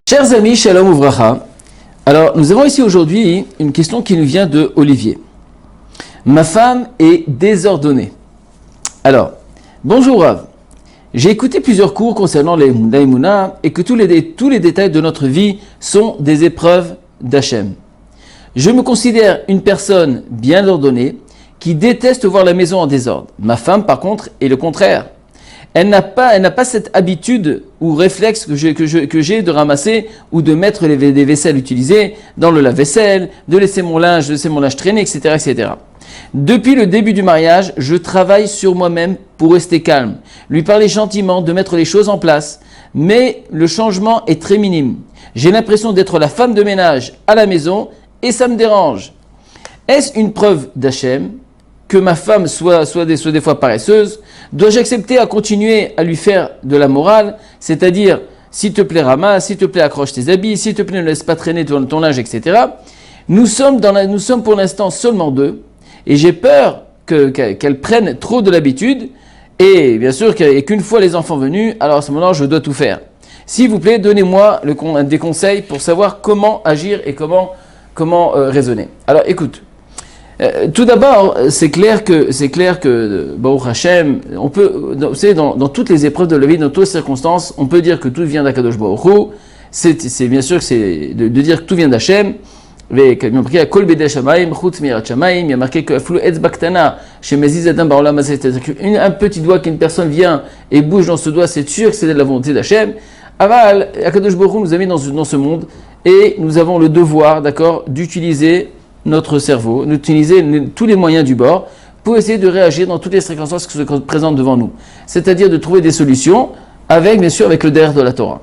Chers amis, Shalom Uvracha. Alors, nous avons ici aujourd'hui une question qui nous vient de Olivier. Ma femme est désordonnée. Alors, bonjour Rav. J'ai écouté plusieurs cours concernant l'Aïmouna et que tous les détails de notre vie sont des épreuves d'Hachem. Je me considère une personne bien ordonnée qui déteste voir la maison en désordre. Ma femme, par contre, est le contraire. Elle n'a pas cette habitude ou réflexe que j'ai de ramasser ou de mettre des vaisselles utilisées dans le lave-vaisselle, de laisser mon linge traîner, etc., etc. Depuis le début du mariage, je travaille sur moi-même pour rester calme, lui parler gentiment, de mettre les choses en place, mais le changement est très minime. J'ai l'impression d'être la femme de ménage à la maison et ça me dérange. Est-ce une preuve d'Hachem que ma femme soit des fois paresseuse? Dois-je accepter à continuer à lui faire de la morale, c'est-à-dire s'il te plaît ramasse, s'il te plaît accroche tes habits, s'il te plaît ne laisse pas traîner ton linge, etc. Nous sommes pour l'instant seulement deux et j'ai peur qu'elle prenne trop de l'habitude et bien sûr qu'une fois les enfants venus, alors à ce moment-là je dois tout faire. S'il vous plaît, donnez-moi des conseils pour savoir comment agir et comment raisonner. Alors écoute. Tout d'abord, c'est clair que Baruch Hashem, on peut, vous savez, dans toutes les épreuves de la vie, dans toutes les circonstances, on peut dire que tout vient d'Akadosh Baruch Hu. C'est bien sûr que c'est de dire que tout vient d'Hachem. Mais il y a marqué à Kol B'dei Shamayim, Chutz Mirat Shamayim, il y a marqué que Aflu Etz Baktana, chez Meziz Adam Baolam Hazeh, c'est-à-dire qu'un petit doigt qu'une personne vient et bouge dans ce doigt, c'est sûr que c'est de la volonté d'Hachem. Aval, Akadosh Baruch Hu nous a mis dans ce monde et nous avons le devoir, d'accord, d'utiliser notre cerveau, d'utiliser tous les moyens du bord pour essayer de réagir dans toutes les circonstances qui se présentent devant nous. C'est-à-dire de trouver des solutions bien sûr, avec le derrière de la Torah.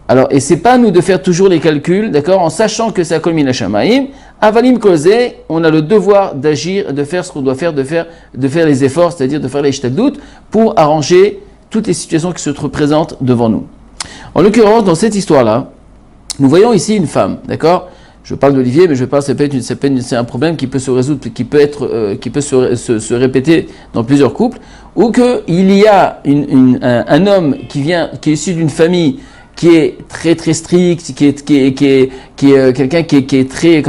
Alors, et c'est pas à nous de faire toujours les calculs, d'accord, en sachant que c'est à Kol Min Hashamayim, Avalim Kolze, on a le devoir d'agir, de faire ce qu'on doit faire, de faire les efforts, c'est-à-dire de faire les shtadlut pour arranger toutes les situations qui se présentent devant nous. En l'occurrence, dans cette histoire-là, nous voyons ici une femme, d'accord? Je parle d'Olivier, mais c'est un problème qui peut se résoudre, qui peut se répéter dans plusieurs couples, ou qu'il y a un homme qui est issu d'une famille qui est très très stricte, qui est quelqu'un qui est très,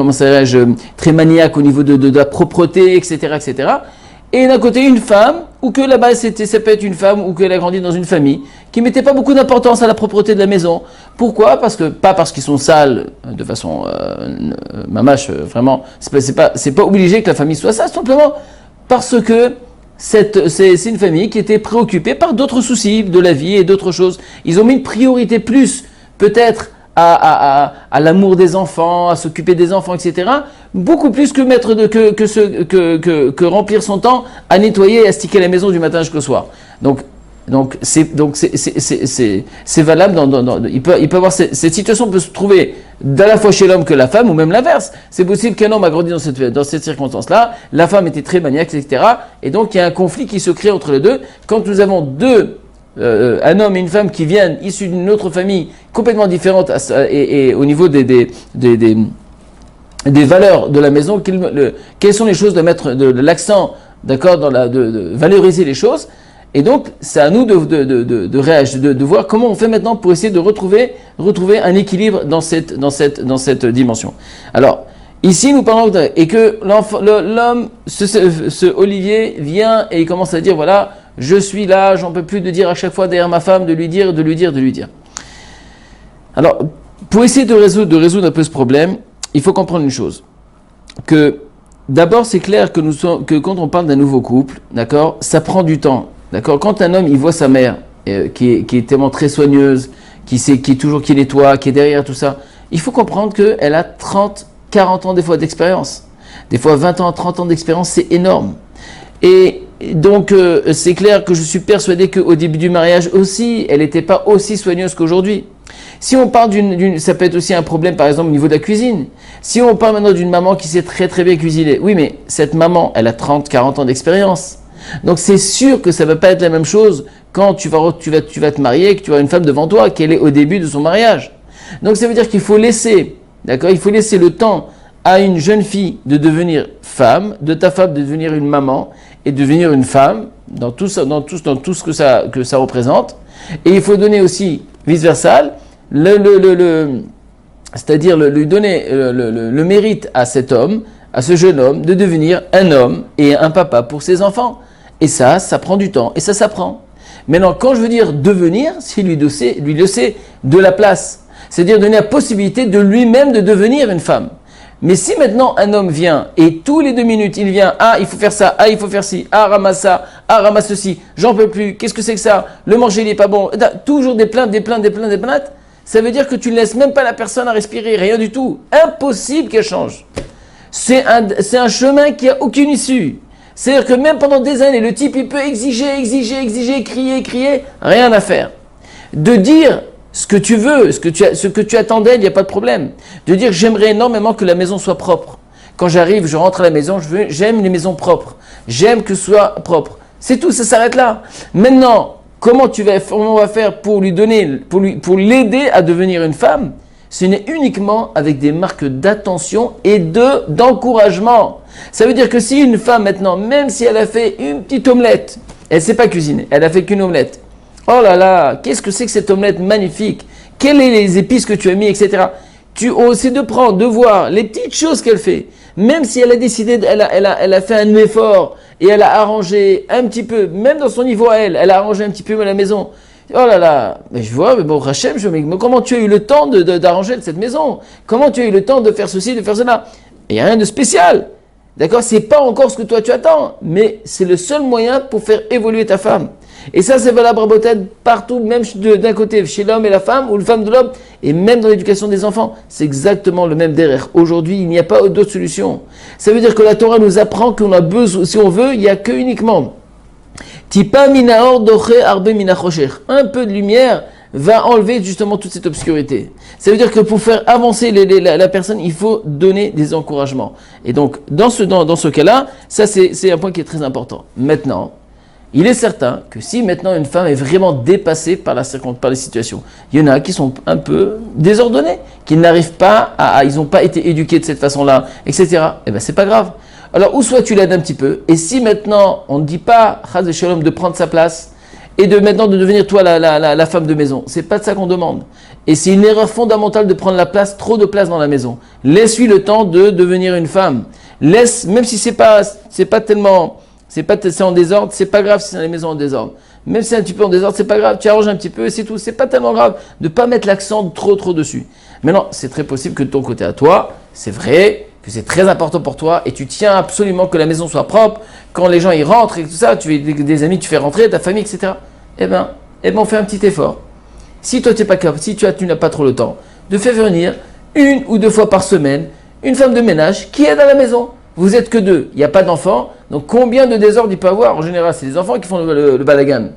très maniaque au niveau de la propreté, etc., etc. Et d'un côté une femme, ou que là-bas ça peut être une femme, ou qu'elle a grandi dans une famille, qui mettait pas beaucoup d'importance à la propreté de la maison. Pourquoi ? Pas parce qu'ils sont sales, de façon mamache, vraiment, c'est pas obligé que la famille soit sale, simplement parce que c'est une famille qui était préoccupée par d'autres soucis de la vie et d'autres choses. Ils ont mis une priorité plus, peut-être, à l'amour des enfants, à s'occuper des enfants, etc. Beaucoup plus que remplir son temps à nettoyer et à sticker la maison du matin jusqu'au soir. Donc c'est valable il peut y avoir cette situation peut se trouver à la fois chez l'homme que la femme ou même l'inverse. C'est possible qu'un homme a grandi dans cette circonstance-là, la femme était très maniaque, etc. Et donc il y a un conflit qui se crée entre les deux. Quand nous avons un homme et une femme qui viennent issus d'une autre famille complètement différente et au niveau des valeurs de la maison, quelles sont les choses de mettre de l'accent, d'accord, de valoriser les choses. Et donc c'est à nous de réagir, de voir comment on fait maintenant pour essayer de retrouver un équilibre dans cette dimension. Alors ici nous parlons et que l'homme, ce Olivier vient et il commence à dire voilà, je suis là, j'en peux plus de dire à chaque fois derrière ma femme, de lui dire. Alors, pour essayer de résoudre un peu ce problème, il faut comprendre une chose. Que, d'abord, c'est clair que quand on parle d'un nouveau couple, d'accord, ça prend du temps, d'accord. Quand un homme, il voit sa mère, qui est tellement très soigneuse, qui nettoie, qui est derrière tout ça, il faut comprendre qu'elle a 30, 40 ans des fois d'expérience. Des fois 20 ans, 30 ans d'expérience, c'est énorme. Et donc, c'est clair que je suis persuadé qu'au début du mariage aussi, elle n'était pas aussi soigneuse qu'aujourd'hui. Si on parle ça peut être aussi un problème, par exemple, au niveau de la cuisine. Si on parle maintenant d'une maman qui sait très très bien cuisiner, oui, mais cette maman, elle a 30, 40 ans d'expérience. Donc, c'est sûr que ça ne va pas être la même chose quand tu vas te marier, que tu as une femme devant toi, qu'elle est au début de son mariage. Donc, ça veut dire qu'il faut laisser, d'accord, il faut laisser le temps à une jeune fille de devenir femme, de ta femme de devenir une maman, et de devenir une femme, dans tout ce que ça représente. Et il faut donner aussi, vice-versa, c'est-à-dire lui donner le mérite à cet homme, à ce jeune homme, de devenir un homme et un papa pour ses enfants. Et ça prend du temps, et ça s'apprend. Maintenant, quand je veux dire devenir, c'est lui laisser de la place. C'est-à-dire donner la possibilité de lui-même de devenir une femme. Mais si maintenant un homme vient, et tous les 2 minutes, il vient, ah, il faut faire ça, ah, il faut faire ci, ah, ramasse ça, ah, ramasse ceci, j'en peux plus, qu'est-ce que c'est que ça, le manger, il n'est pas bon, toujours des plaintes, ça veut dire que tu ne laisses même pas la personne à respirer, rien du tout. Impossible qu'elle change. C'est un chemin qui n'a aucune issue. C'est-à-dire que même pendant des années, le type, il peut exiger, crier, rien à faire. De dire ce que tu veux, ce que tu attendais, il n'y a pas de problème. De dire, j'aimerais énormément que la maison soit propre. Quand j'arrive, je rentre à la maison, j'aime les maisons propres. J'aime que ce soit propre. C'est tout, ça s'arrête là. Maintenant, comment on va faire pour lui donner, pour l'aider à devenir une femme? Ce n'est uniquement avec des marques d'attention et d'encouragement. Ça veut dire que si une femme maintenant, même si elle a fait une petite omelette, elle ne sait pas cuisiner, elle a fait qu'une omelette. Oh là là, qu'est-ce que c'est que cette omelette magnifique? Quelles sont les épices que tu as mis, etc. C'est de voir les petites choses qu'elle fait. Même si elle a décidé, elle a fait un effort et elle a arrangé un petit peu, même dans son niveau à elle a arrangé un petit peu à la maison. Oh là là, mais je vois, mais bon, Rachem, mais comment tu as eu le temps d'arranger cette maison? Comment tu as eu le temps de faire ceci, de faire cela? Il n'y a rien de spécial. D'accord? C'est pas encore ce que toi tu attends, mais c'est le seul moyen pour faire évoluer ta femme. Et ça, c'est valable peut-être partout, même d'un côté, chez l'homme et la femme, ou la femme de l'homme, et même dans l'éducation des enfants. C'est exactement le même derrière. Aujourd'hui, il n'y a pas d'autre solution. Ça veut dire que la Torah nous apprend qu'on a besoin, si on veut, il n'y a que uniquement Tipa minaor doche arbe minachocher. Un peu de lumière va enlever justement toute cette obscurité. Ça veut dire que pour faire avancer la personne, il faut donner des encouragements. Et donc, dans ce cas-là, ça c'est un point qui est très important. Maintenant, il est certain que si maintenant une femme est vraiment dépassée par les situations, il y en a qui sont un peu désordonnés, qui n'arrivent pas ils n'ont pas été éduqués de cette façon-là, etc. Eh bien, c'est pas grave. Alors, ou soit tu l'aides un petit peu, et si maintenant on ne dit pas, Chaz et Shalom, de prendre sa place, et de devenir toi la femme de maison, c'est pas de ça qu'on demande. Et c'est une erreur fondamentale de prendre trop de place dans la maison. Laisse-lui le temps de devenir une femme. Même si c'est pas tellement, c'est en désordre, c'est pas grave si c'est la maison en désordre. Même si c'est un petit peu en désordre, c'est pas grave, tu arranges un petit peu et c'est tout. C'est pas tellement grave de pas mettre l'accent trop dessus. Maintenant, c'est très possible que de ton côté à toi, c'est vrai que c'est très important pour toi et tu tiens absolument que la maison soit propre. Quand les gens y rentrent et tout ça, tu es des amis, tu fais rentrer ta famille, etc. Eh ben, on fait un petit effort. Si toi tu n'es pas capable, tu n'as pas trop le temps, de faire venir 1 ou 2 fois par semaine une femme de ménage qui aide à la maison. Vous êtes que 2, il n'y a pas d'enfants, donc combien de désordre il peut y avoir? En général, c'est les enfants qui font le balagan.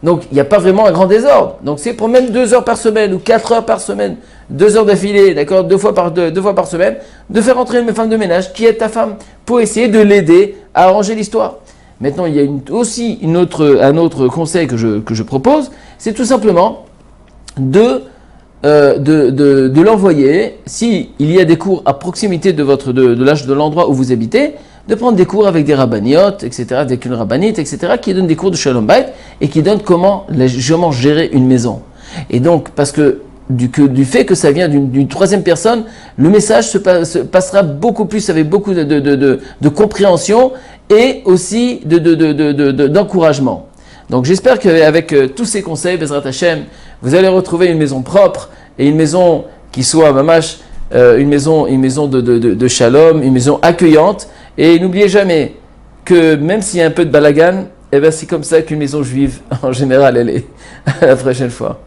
Donc, il n'y a pas vraiment un grand désordre. Donc, c'est pour même 2 heures par semaine ou 4 heures par semaine, 2 heures d'affilée, d'accord, 2 fois par semaine, de faire entrer une femme de ménage qui aide ta femme pour essayer de l'aider à arranger l'histoire. Maintenant, il y a aussi un autre conseil que je propose, c'est tout simplement de l'envoyer, si il y a des cours à proximité de l'endroit où vous habitez, de prendre des cours avec des rabbiniotes, etc., avec une rabbinite, etc., qui donnent des cours de Shalom Bayit et qui donnent comment gérer une maison. Et donc, parce que du fait que ça vient d'une troisième personne, le message se passera beaucoup plus avec beaucoup de compréhension et aussi d'encouragement. Donc j'espère qu'avec tous ces conseils, Bezrat Hashem, vous allez retrouver une maison propre et une maison qui soit mamash, une maison de shalom, une maison accueillante. Et n'oubliez jamais que même s'il y a un peu de balagan, eh ben c'est comme ça qu'une maison juive en général elle est. À la prochaine fois.